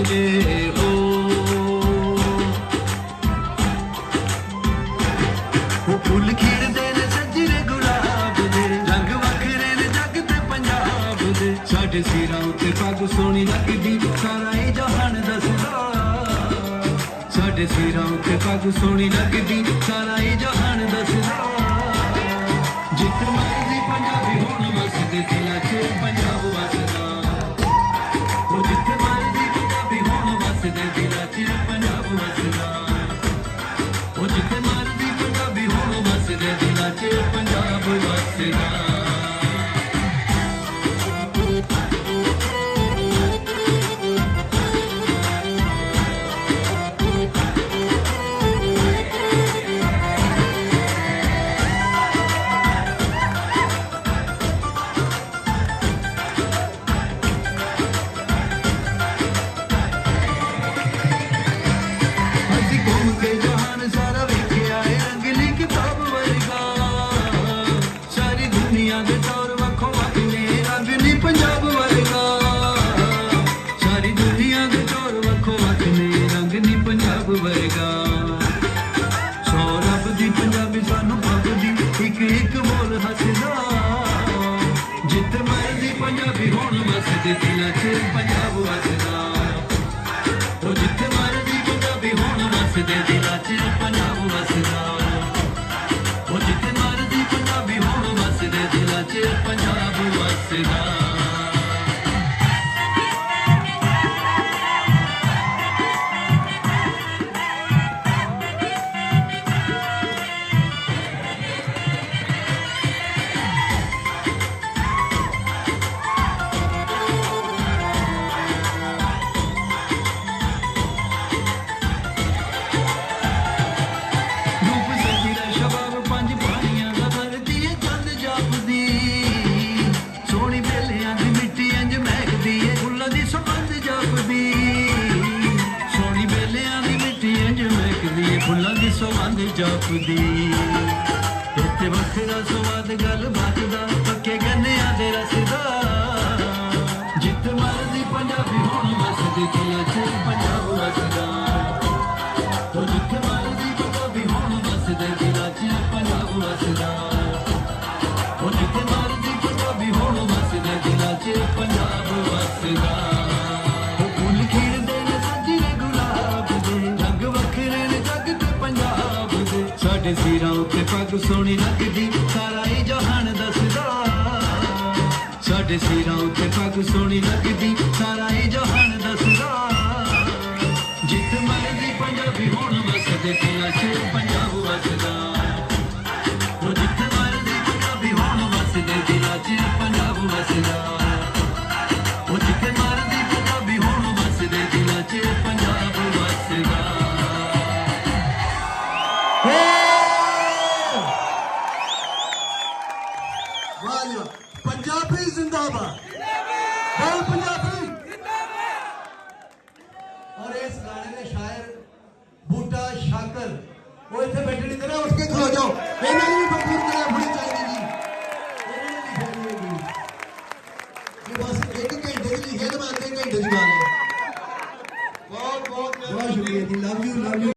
बजे हो फुल खिड़दे ने सजरे गुलाब दे रंग वखरे ने जग ते पंजाब दे साडे सिरां उत्ते पग सोहनी लगदी सारा ही जहान दसदा साडे सिरां उत्ते पग सोहनी लगदी सारा ही जहान दसदा जिथे मर्जी पंजाबी होण वसदे दिलां च पंजाब वसदा ओ जिथे मर्जी पंजाबी होण वसदे दिलां च पंजाब वसदा ओ जिथे मर्जी पंजाबी होण वसदे दिलां च पंजाब वसदा जिथे मर्जी पंजाबी होण वसदे दिलां च पंजाब वसदा ओ जिथे मर्जी पंजाबी होण वसदे दिलां च पंजाब वसदा ओ जिथे मर्जी पंजाबी होण वसदे दिलां च पंजाब वसदा फुल्लां दी सौगंध जपदी इत्थे वखरा स्वाद गल बात दा पक्के गन्नेआं दे रस दा जिथे मर्जी पंजाबी होण वसदे दिलां च पंजाब वसदा ओ जिथे मर्जी पंजाबी होण वसदे दिलां च पंजाब वसदा ओ जिथे मर्जी पंजाबी होण वसदे दिलां च पंजाब वसदा साडे सिरां उत्ते पग सोहनी लगदी सारा ही जहान दसदा साडे सिरां उत्ते पग सोहनी लगदी सारा ही जहान दसदा जिथे मर्जी पंजाबी होण वसदे दिलां च पंजाब वसदा ओ जिथे मर्जी पंजाबी होण वसदे दिलां च पंजाब वसदा ओ जिथे मर्जी पंजाबी होण वसदे दिलां च पंजाब वसदा पंजाबी जिंदाबाद बोल पंजाबी और इस गाने के शायर बूटा शाकर वो इतने बैठे नहीं करे उठ के खलो जाओ इन्हें भी भरपूर तरह होनी चाहिए जी ये बस एक घंटे की लिखे तो मैं अद्धे घंटे की बात है बहुत बहुत शुक्रिया जी लव यू